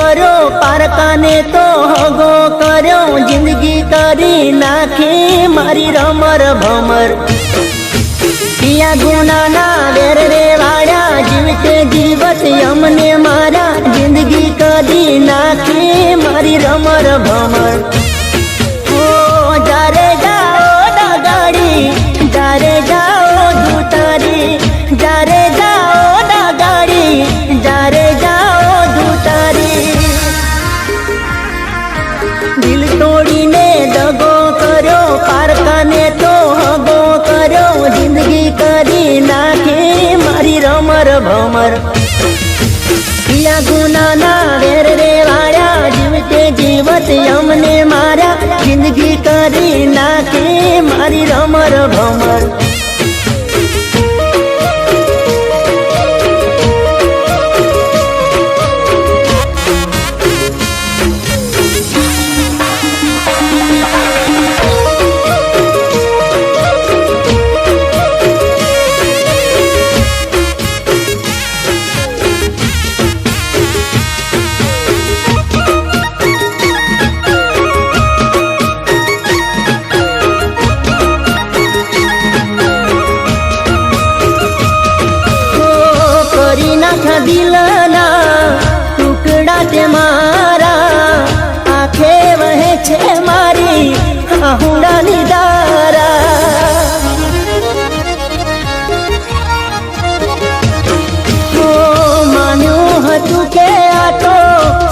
કર્યો પારકાને તો હગો કર્યો જિંદગી કરી નાખી મારી રમર ભમર પિયા ગુનાના વેર રે વાળ્યા જીવતે જીવત અમને મારા જિંદગી કરી નાખી મારી રમર ભમર જારે જાઓ ડાગાડી જારે જાઓ ધૂતારી જારે જાઓ ડાગાડી જારે જાઓ ધૂતારી દિલ તોડીને દગો કર્યો પારકાને તો હગો કર્યો જિંદગી કરી નાખી મારી રમર ભમર પિયા ગુનાના વેર રે વાળ્યા જીવતે જીવત અમને માર્યા જિંદગી કરી નાખી મારી રમર ભમર દિલના ટુકડા તે મારા આંખે વહે છે મારી આહુડાની દારા માન્યું હતું કે આ તો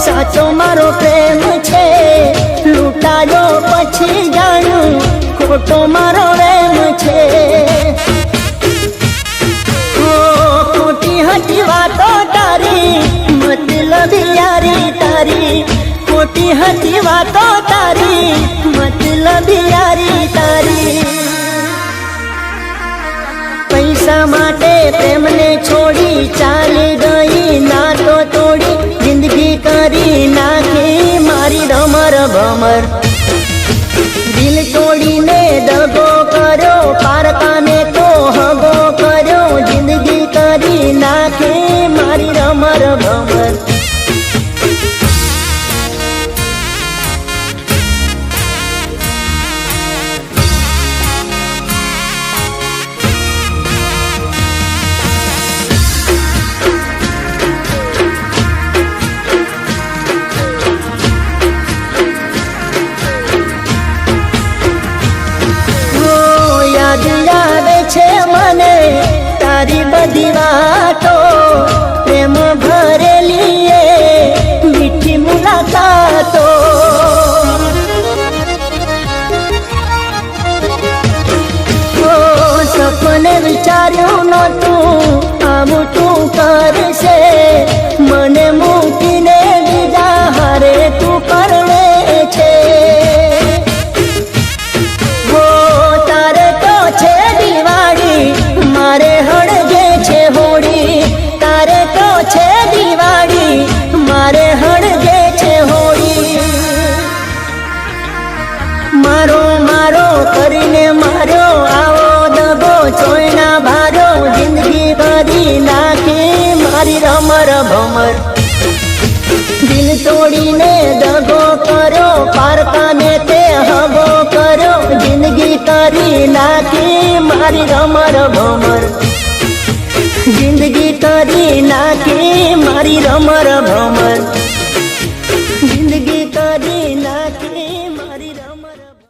સાચો મારો પ્રેમ છે લૂંટાયો પછી જાણ્યું ખોટો મારો પ્રેમ છે ખોટી વાતો તારી મતલબ યારી તારી ખોટી હતી વાતો તારી મતલબ યારી તારી પૈસા માટે પ્રેમને છોડી ચાલી ગઈ ના તો તોડી જિંદગી કરી નાખી મારી રમર ભમર દિલ તોડીને દગો કર્યો પારકાને તો હગો કર્યો જિંદગી કરી નાખી મારી રમર ભમર આવે છે મને તારી બધી વાતો પ્રેમ ભરેલી મીઠી મુલાકાતો સપને વિચાર્યું નહોતું આવું તું કરશે મને મૂકીને બીજા હારે તું પરણે છે મારે હળગે છે હોળી તારે તો છે દિવાળી મારે હળગે છે હોળી મારો મારો કરીને માર્યો આવો દગો ચોયના ભારો જિંદગી કરી નાખી મારી રમર ભમર દિલ તોડીને દગો કર્યો પારકાને તે હગો કર્યો જિંદગી કરી નાખી મારી રમર ભમર જિંદગી કરી નાખી મારી રમર ભમર